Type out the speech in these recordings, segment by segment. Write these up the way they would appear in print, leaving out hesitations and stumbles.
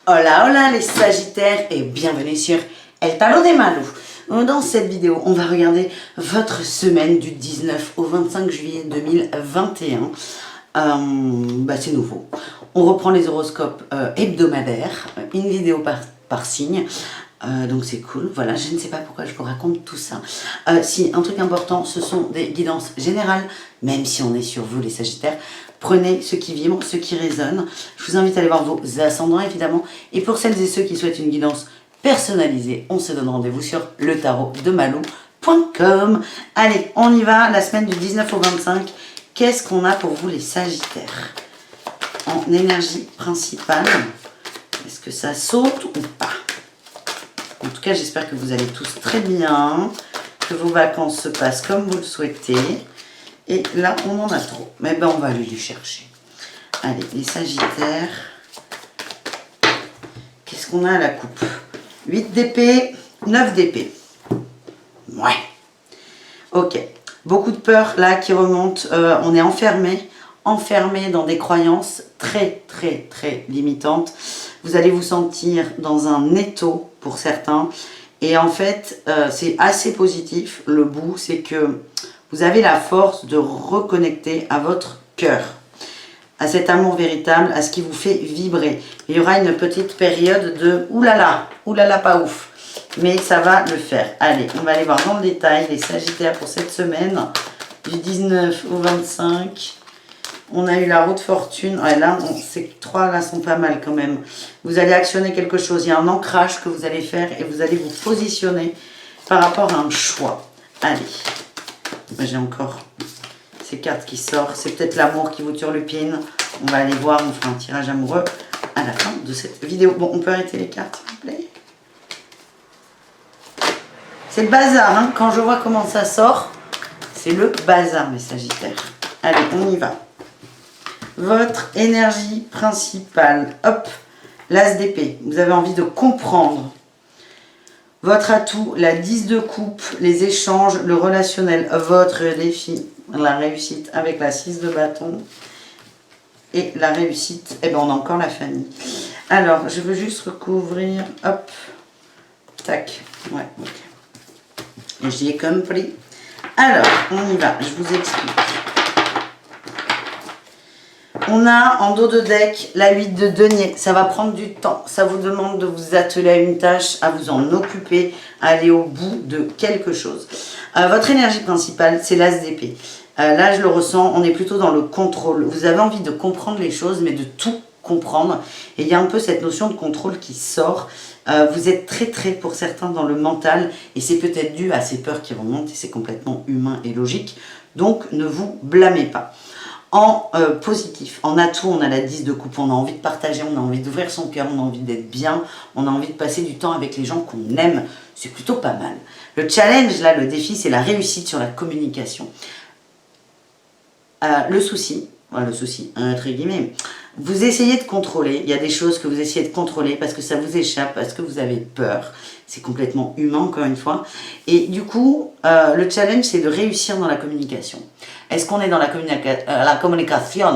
Hola hola les Sagittaires et bienvenue sur El Tarot de Malu. Dans cette vidéo, on va regarder votre semaine du 19 au 25 juillet 2021. C'est nouveau. On reprend les horoscopes hebdomadaires, une vidéo par signe. Donc c'est cool, voilà, je ne sais pas pourquoi je vous raconte tout ça. Si, un truc important, ce sont des guidances générales, même si on est sur vous les Sagittaires. Prenez ce qui vibre, ce qui résonne. Je vous invite à aller voir vos ascendants évidemment. Et pour celles et ceux qui souhaitent une guidance personnalisée, on se donne rendez-vous sur letarotdemalou.com. Allez, on y va, la semaine du 19 au 25. Qu'est-ce qu'on a pour vous les Sagittaires? En énergie principale, est-ce que ça saute ou pas? En tout cas, j'espère que vous allez tous très bien, que vos vacances se passent comme vous le souhaitez. Et là, on en a trop. Mais ben, on va aller les chercher. Allez, les Sagittaires. Qu'est-ce qu'on a à la coupe? 8 d'épée, 9 d'épée. Ouais. Ok. Beaucoup de peur là qui remonte. On est enfermé dans des croyances très limitantes. Vous allez vous sentir dans un étau pour certains. Et en fait, c'est assez positif. Le bout, c'est que vous avez la force de reconnecter à votre cœur, à cet amour véritable, à ce qui vous fait vibrer. Il y aura une petite période de oulala, pas ouf. Mais ça va le faire. Allez, on va aller voir dans le détail les Sagittaires pour cette semaine, du 19 au 25. On a eu la roue de fortune. Ouais, là, ces trois là sont pas mal quand même. Vous allez actionner quelque chose. Il y a un ancrage que vous allez faire et vous allez vous positionner par rapport à un choix. Allez. J'ai encore ces cartes qui sortent. C'est peut-être l'amour qui vous turlupine. On va aller voir. On fera un tirage amoureux à la fin de cette vidéo. Bon, on peut arrêter les cartes, s'il vous plaît. C'est le bazar, hein. Quand je vois comment ça sort, c'est le bazar, mes Sagittaires. Allez, on y va. Votre énergie principale. Hop, l'as d'épée. Vous avez envie de comprendre. Votre atout, la 10 de coupe, les échanges, le relationnel. Votre défi, la réussite avec la 6 de bâton. Et la réussite, eh bien on a encore la famille. Alors, je veux juste recouvrir. Hop, tac. Ouais, ok. J'ai compris. Alors, on y va, je vous explique. On a en dos de deck la 8 de denier. Ça va prendre du temps. Ça vous demande de vous atteler à une tâche, à vous en occuper, à aller au bout de quelque chose. Votre énergie principale, c'est l'as d'épée. Là, je le ressens, on est plutôt dans le contrôle. Vous avez envie de comprendre les choses, mais de tout comprendre. Et il y a un peu cette notion de contrôle qui sort. Vous êtes très, pour certains, dans le mental. Et c'est peut-être dû à ces peurs qui remontent. Et c'est complètement humain et logique. Donc, ne vous blâmez pas. En positif, en atout, on a la 10 de coupe, on a envie de partager, on a envie d'ouvrir son cœur, on a envie d'être bien, on a envie de passer du temps avec les gens qu'on aime. C'est plutôt pas mal. Le challenge, là, le défi, c'est la réussite sur la communication. Le souci, entre guillemets, vous essayez de contrôler, il y a des choses que vous essayez de contrôler parce que ça vous échappe, parce que vous avez peur. C'est complètement humain, encore une fois. Et du coup, le challenge, c'est de réussir dans la communication. Est-ce qu'on est dans la communication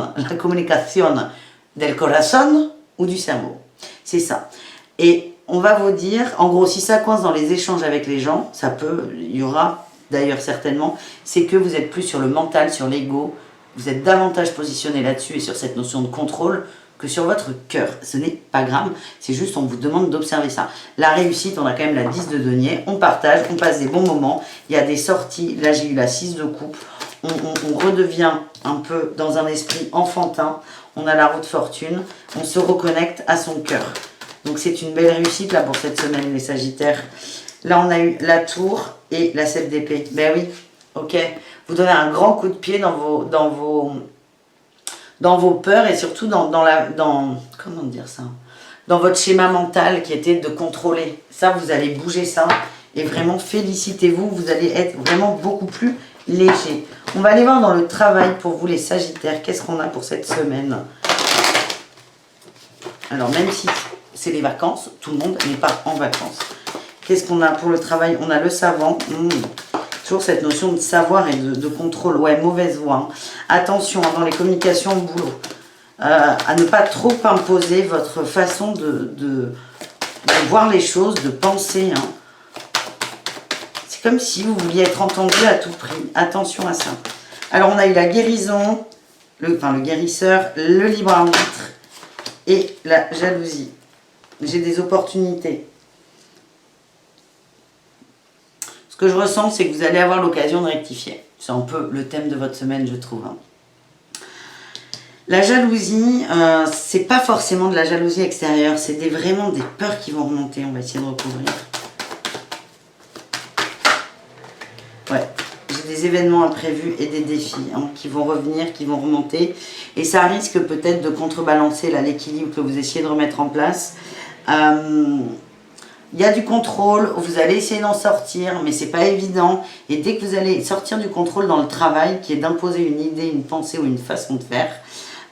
del corazón ou du cerveau? C'est ça. Et on va vous dire, en gros, si ça coince dans les échanges avec les gens, ça peut, il y aura d'ailleurs certainement, c'est que vous êtes plus sur le mental, sur l'ego, vous êtes davantage positionné là-dessus et sur cette notion de contrôle que sur votre cœur. Ce n'est pas grave, c'est juste on vous demande d'observer ça. La réussite, on a quand même la 10 de denier, on partage, on passe des bons moments, il y a des sorties, là j'ai eu la 6 de coupe, on redevient un peu dans un esprit enfantin, on a la roue de fortune, on se reconnecte à son cœur. Donc c'est une belle réussite là pour cette semaine les Sagittaires. Là on a eu la tour et la 7 d'épée. Ben oui, ok. Vous donnez un grand coup de pied dans vos peurs et surtout dans comment dire ça, dans votre schéma mental qui était de contrôler. Ça, vous allez bouger ça et vraiment félicitez-vous. Vous allez être vraiment beaucoup plus léger. On va aller voir dans le travail pour vous les Sagittaires. Qu'est-ce qu'on a pour cette semaine? Alors même si c'est les vacances, tout le monde n'est pas en vacances. Qu'est-ce qu'on a pour le travail? On a le savant. Toujours cette notion de savoir et de contrôle. Ouais, mauvaise voie. Hein. Attention, hein, dans les communications au boulot. à ne pas trop imposer votre façon de voir les choses, de penser. Hein. C'est comme si vous vouliez être entendu à tout prix. Attention à ça. Alors, on a eu la guérison, le guérisseur, le libre arbitre et la jalousie. J'ai des opportunités. Ce que je ressens, c'est que vous allez avoir l'occasion de rectifier. C'est un peu le thème de votre semaine, je trouve. Hein. La jalousie, c'est pas forcément de la jalousie extérieure, c'est vraiment des peurs qui vont remonter. On va essayer de recouvrir. Ouais, j'ai des événements imprévus et des défis hein, qui vont revenir, qui vont remonter. Et ça risque peut-être de contrebalancer l'équilibre que vous essayez de remettre en place. Il y a du contrôle, vous allez essayer d'en sortir, mais c'est pas évident. Et dès que vous allez sortir du contrôle dans le travail, qui est d'imposer une idée, une pensée ou une façon de faire,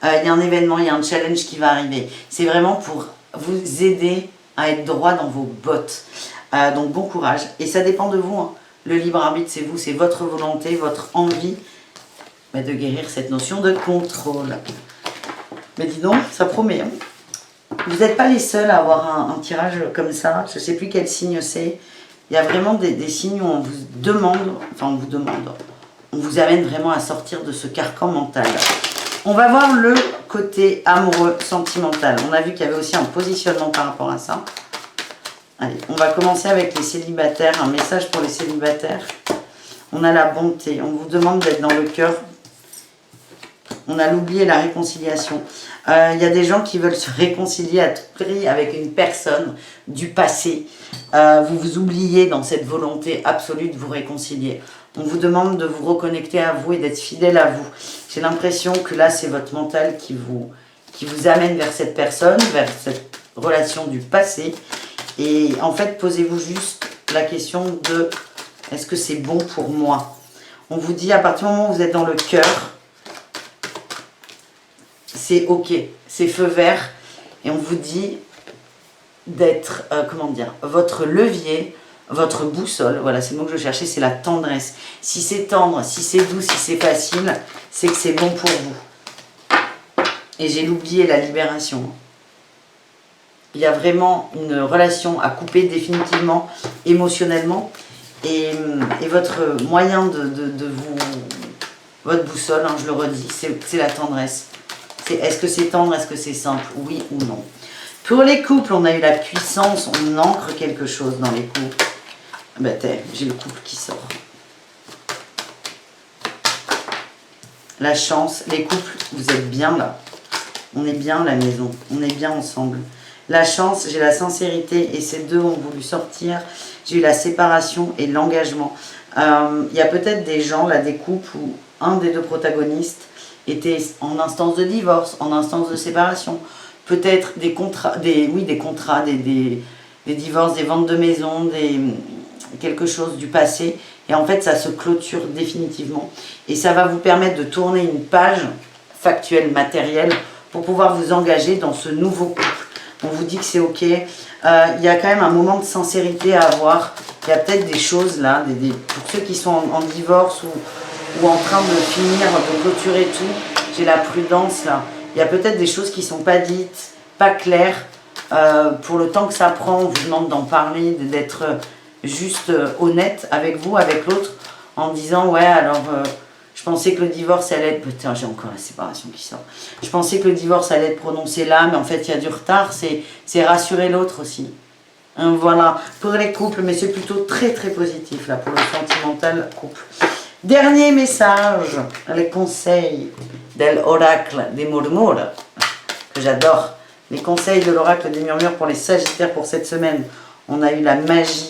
il y a un événement, il y a un challenge qui va arriver. C'est vraiment pour vous aider à être droit dans vos bottes. Donc bon courage. Et ça dépend de vous. Hein. Le libre arbitre, c'est vous, c'est votre volonté, votre envie de guérir cette notion de contrôle. Mais dis donc, ça promet. Hein. Vous n'êtes pas les seuls à avoir un tirage comme ça. Je ne sais plus quel signe c'est. Il y a vraiment des signes où on vous demande, on vous amène vraiment à sortir de ce carcan mental. On va voir le côté amoureux, sentimental. On a vu qu'il y avait aussi un positionnement par rapport à ça. Allez, on va commencer avec les célibataires. Un message pour les célibataires. On a la bonté. On vous demande d'être dans le cœur. On a l'oubli et la réconciliation. Il y a des gens qui veulent se réconcilier à tout prix avec une personne du passé. Vous vous oubliez dans cette volonté absolue de vous réconcilier. On vous demande de vous reconnecter à vous et d'être fidèle à vous. J'ai l'impression que là, c'est votre mental qui vous amène vers cette personne, vers cette relation du passé. Et en fait, posez-vous juste la question de est-ce que c'est bon pour moi? On vous dit à partir du moment où vous êtes dans le cœur, c'est ok, c'est feu vert. Et on vous dit d'être, votre levier, votre boussole, voilà, c'est le mot que je cherchais, c'est la tendresse. Si c'est tendre, si c'est doux, si c'est facile, c'est que c'est bon pour vous. Et j'ai oublié la libération. Il y a vraiment une relation à couper définitivement, émotionnellement. Et votre moyen de vous... Votre boussole, hein, je le redis, c'est la tendresse. Est-ce que c'est tendre, est-ce que c'est simple? Oui ou non? Pour les couples, on a eu la puissance, on ancre quelque chose dans les couples. Ben, j'ai le couple qui sort. La chance, les couples, vous êtes bien là. On est bien à la maison, on est bien ensemble. La chance, j'ai la sincérité et ces deux ont voulu sortir. J'ai eu la séparation et l'engagement. Il y a peut-être des gens, là, des couples où un des deux protagonistes était en instance de divorce, en instance de séparation. Peut-être des contrats, des divorces, des ventes de maison, quelque chose du passé. Et en fait, ça se clôture définitivement. Et ça va vous permettre de tourner une page factuelle, matérielle, pour pouvoir vous engager dans ce nouveau couple. On vous dit que c'est ok. Il y a quand même un moment de sincérité à avoir. Il y a peut-être des choses là, pour ceux qui sont en divorce ou en train de finir, de clôturer tout, j'ai la prudence là. Il y a peut-être des choses qui ne sont pas dites, pas claires. Pour le temps que ça prend, on vous demande d'en parler, d'être juste honnête avec vous, avec l'autre, en disant ouais alors je pensais que le divorce allait être... Putain, j'ai encore la séparation qui sort. Je pensais que le divorce allait être prononcé là, mais en fait il y a du retard, c'est rassurer l'autre aussi. Hein, voilà, pour les couples, mais c'est plutôt très très positif là, pour le sentimental couple. Dernier message, les conseils de l'oracle des murmures, que j'adore. Les conseils de l'oracle des murmures pour les sagittaires pour cette semaine. On a eu la magie,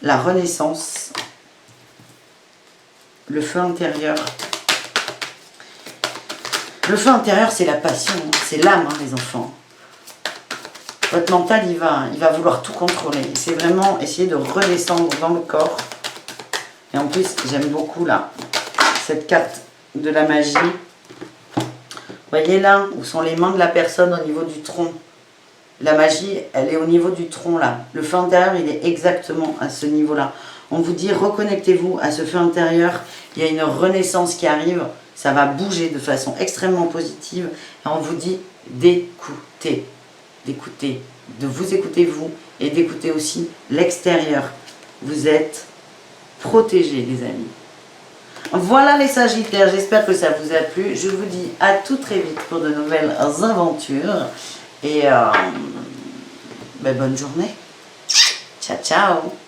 la renaissance, le feu intérieur. Le feu intérieur, c'est la passion, c'est l'âme, hein, les enfants. Votre mental, il va vouloir tout contrôler. C'est vraiment essayer de redescendre dans le corps. Et en plus, j'aime beaucoup là, cette carte de la magie. Vous voyez là, où sont les mains de la personne au niveau du tronc. La magie, elle est au niveau du tronc là. Le feu intérieur, il est exactement à ce niveau-là. On vous dit, reconnectez-vous à ce feu intérieur. Il y a une renaissance qui arrive. Ça va bouger de façon extrêmement positive. Et on vous dit d'écouter. D'écouter. De vous écouter vous et d'écouter aussi l'extérieur. Vous êtes protégés, les amis. Voilà les Sagittaires, j'espère que ça vous a plu. Je vous dis à tout très vite pour de nouvelles aventures. Et bonne journée. Ciao, ciao.